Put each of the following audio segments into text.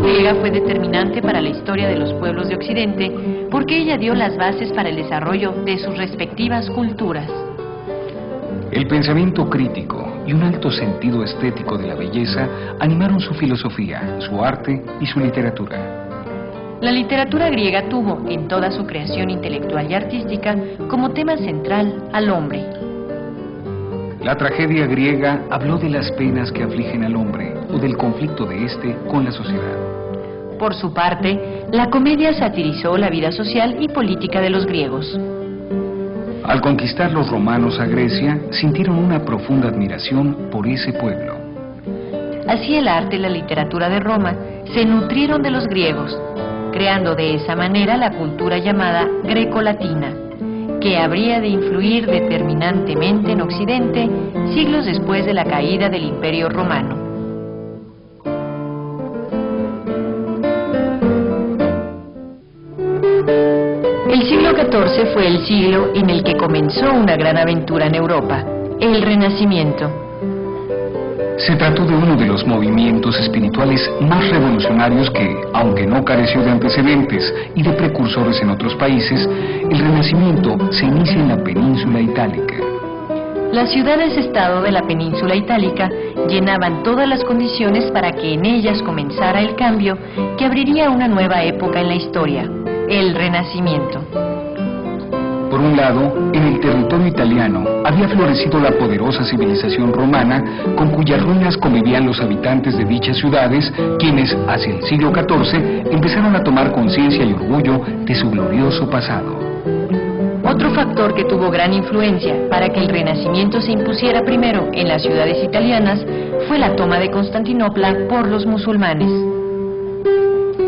griega fue determinante para la historia de los pueblos de Occidente porque ella dio las bases para el desarrollo de sus respectivas culturas. El pensamiento crítico y un alto sentido estético de la belleza animaron su filosofía, su arte y su literatura. La literatura griega tuvo, en toda su creación intelectual y artística, como tema central al hombre. La tragedia griega habló de las penas que afligen al hombre o del conflicto de éste con la sociedad. Por su parte, la comedia satirizó la vida social y política de los griegos. Al conquistar los romanos a Grecia, sintieron una profunda admiración por ese pueblo. Así el arte y la literatura de Roma se nutrieron de los griegos, creando de esa manera la cultura llamada greco-latina, que habría de influir determinantemente en Occidente siglos después de la caída del Imperio Romano. El siglo XIV fue el siglo en el que comenzó una gran aventura en Europa, el Renacimiento. Se trató de uno de los movimientos espirituales más revolucionarios que, aunque no careció de antecedentes y de precursores en otros países, el Renacimiento se inicia en la península itálica. Las ciudades-estado de la península itálica llenaban todas las condiciones para que en ellas comenzara el cambio que abriría una nueva época en la historia, el Renacimiento. Por un lado, en el territorio italiano había florecido la poderosa civilización romana, con cuyas ruinas convivían los habitantes de dichas ciudades, quienes, hacia el siglo XIV, empezaron a tomar conciencia y orgullo de su glorioso pasado. Otro factor que tuvo gran influencia para que el Renacimiento se impusiera primero en las ciudades italianas fue la toma de Constantinopla por los musulmanes.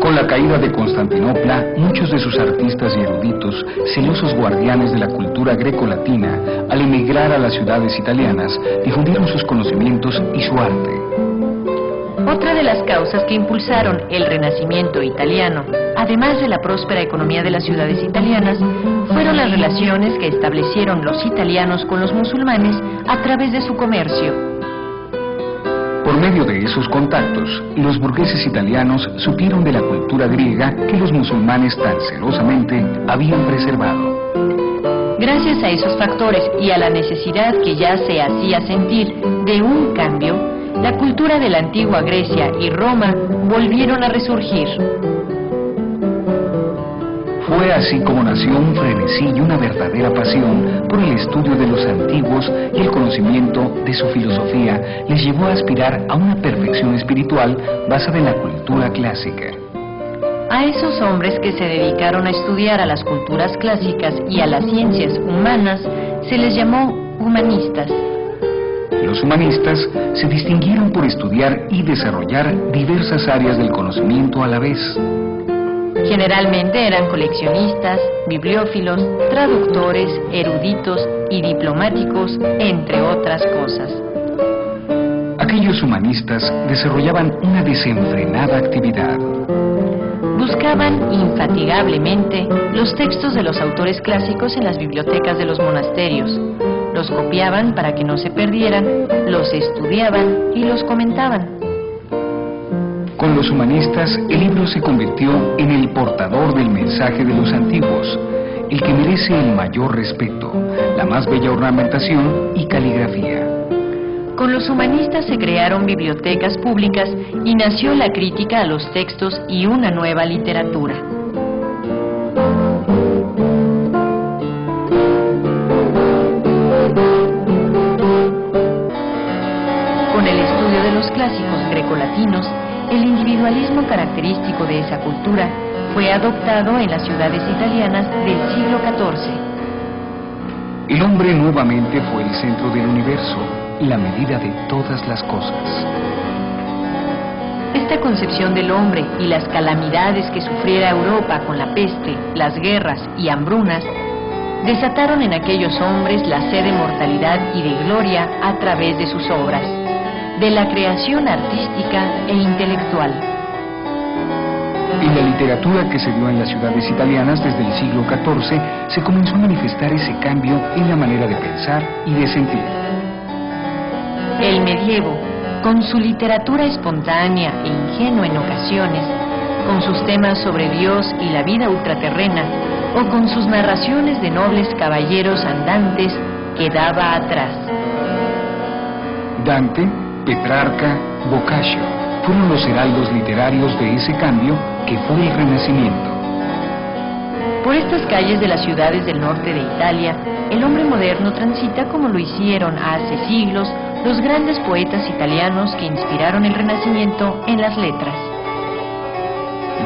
Con la caída de Constantinopla, muchos de sus artistas y eruditos, celosos guardianes de la cultura greco-latina, al emigrar a las ciudades italianas, difundieron sus conocimientos y su arte. Otra de las causas que impulsaron el Renacimiento italiano, además de la próspera economía de las ciudades italianas, fueron las relaciones que establecieron los italianos con los musulmanes a través de su comercio. Por medio de esos contactos, los burgueses italianos supieron de la cultura griega que los musulmanes tan celosamente habían preservado. Gracias a esos factores y a la necesidad que ya se hacía sentir de un cambio, la cultura de la antigua Grecia y Roma volvieron a resurgir. Fue así como nació un frenesí y una verdadera pasión por el estudio de los antiguos, y el conocimiento de su filosofía les llevó a aspirar a una perfección espiritual basada en la cultura clásica. A esos hombres que se dedicaron a estudiar a las culturas clásicas y a las ciencias humanas se les llamó humanistas. Los humanistas se distinguieron por estudiar y desarrollar diversas áreas del conocimiento a la vez. Generalmente eran coleccionistas, bibliófilos, traductores, eruditos y diplomáticos, entre otras cosas. Aquellos humanistas desarrollaban una desenfrenada actividad. Buscaban infatigablemente los textos de los autores clásicos en las bibliotecas de los monasterios. Los copiaban para que no se perdieran, los estudiaban y los comentaban. Con los humanistas, el libro se convirtió en el portador del mensaje de los antiguos, el que merece el mayor respeto, la más bella ornamentación y caligrafía. Con los humanistas se crearon bibliotecas públicas y nació la crítica a los textos y una nueva literatura. Con el estudio de los clásicos grecolatinos, el individualismo característico de esa cultura fue adoptado en las ciudades italianas del siglo XIV. El hombre nuevamente fue el centro del universo, la medida de todas las cosas. Esta concepción del hombre y las calamidades que sufriera Europa con la peste, las guerras y hambrunas, desataron en aquellos hombres la sed de mortalidad y de gloria a través de sus obras, de la creación artística e intelectual. En la literatura que se dio en las ciudades italianas desde el siglo XIV, se comenzó a manifestar ese cambio en la manera de pensar y de sentir. El medievo, con su literatura espontánea e ingenua en ocasiones, con sus temas sobre Dios y la vida ultraterrena, o con sus narraciones de nobles caballeros andantes, quedaba atrás. Dante, Petrarca, Boccaccio fueron los heraldos literarios de ese cambio que fue el Renacimiento. Por estas calles de las ciudades del norte de Italia, el hombre moderno transita como lo hicieron hace siglos los grandes poetas italianos que inspiraron el Renacimiento en las letras.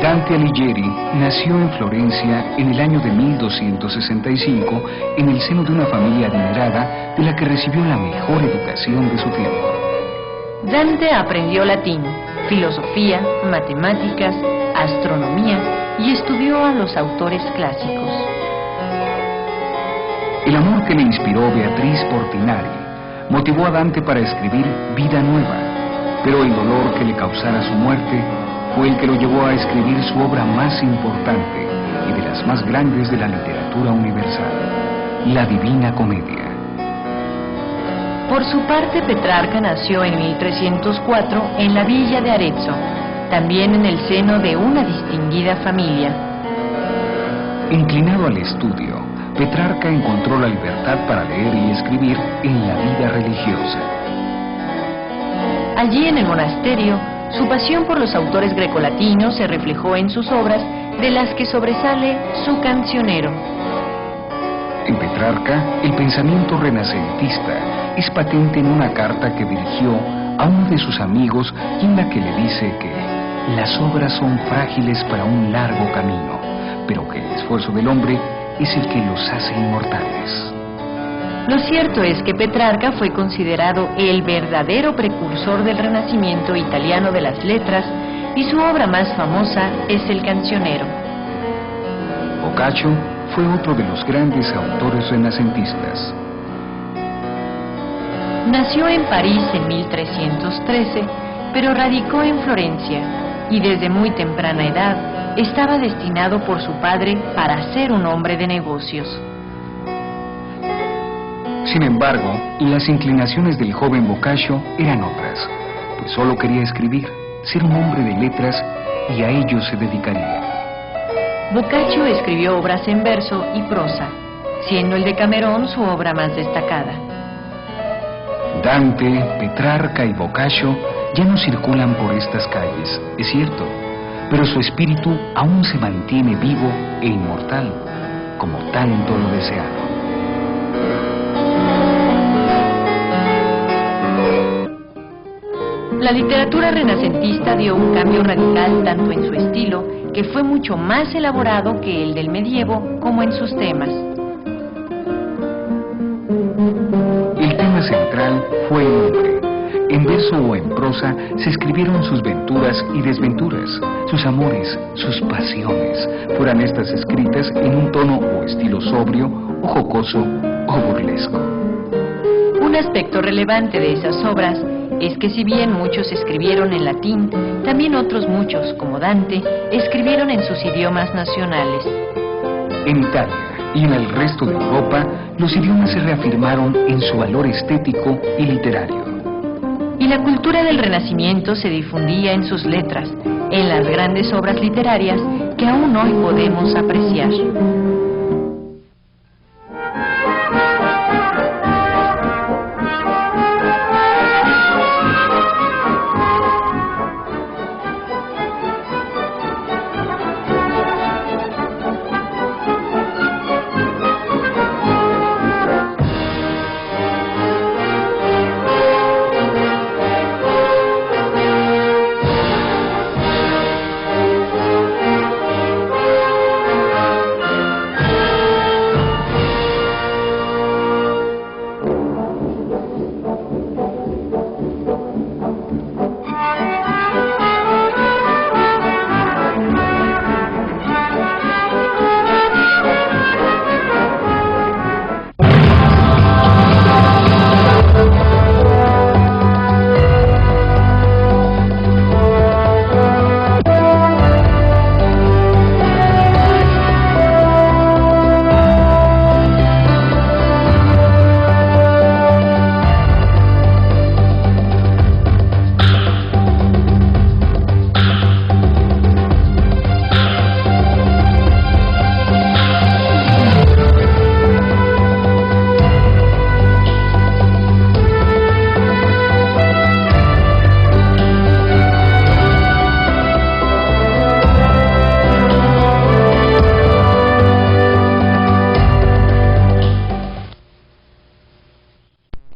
Dante Alighieri nació en Florencia en el año de 1265 en el seno de una familia adinerada de la que recibió la mejor educación de su tiempo. Dante aprendió latín, filosofía, matemáticas, astronomía y estudió a los autores clásicos. El amor que le inspiró Beatriz Portinari motivó a Dante para escribir Vida Nueva, pero el dolor que le causara su muerte fue el que lo llevó a escribir su obra más importante y de las más grandes de la literatura universal, la Divina Comedia. Por su parte, Petrarca nació en 1304 en la villa de Arezzo, también en el seno de una distinguida familia. Inclinado al estudio, Petrarca encontró la libertad para leer y escribir en la vida religiosa. Allí en el monasterio, su pasión por los autores grecolatinos se reflejó en sus obras, de las que sobresale su Cancionero. En Petrarca, el pensamiento renacentista es patente en una carta que dirigió a uno de sus amigos y en la que le dice que las obras son frágiles para un largo camino, pero que el esfuerzo del hombre es el que los hace inmortales. Lo cierto es que Petrarca fue considerado el verdadero precursor del Renacimiento italiano de las letras y su obra más famosa es el Cancionero. Boccaccio fue otro de los grandes autores renacentistas. Nació en París en 1313, pero radicó en Florencia y desde muy temprana edad estaba destinado por su padre para ser un hombre de negocios. Sin embargo, las inclinaciones del joven Boccaccio eran otras, pues solo quería escribir, ser un hombre de letras y a ello se dedicaría. Boccaccio escribió obras en verso y prosa, siendo el Decamerón su obra más destacada. Dante, Petrarca y Boccaccio ya no circulan por estas calles, es cierto, pero su espíritu aún se mantiene vivo e inmortal, como tanto lo desearon. La literatura renacentista dio un cambio radical tanto en su estilo, que fue mucho más elaborado que el del medievo, como en sus temas. El tema central fue el hombre. En verso o en prosa se escribieron sus venturas y desventuras, sus amores, sus pasiones, fueran estas escritas en un tono o estilo sobrio, o jocoso, o burlesco. Un aspecto relevante de esas obras es que si bien muchos escribieron en latín, también otros muchos, como Dante, escribieron en sus idiomas nacionales. En Italia y en el resto de Europa, los idiomas se reafirmaron en su valor estético y literario. Y la cultura del Renacimiento se difundía en sus letras, en las grandes obras literarias que aún hoy podemos apreciar.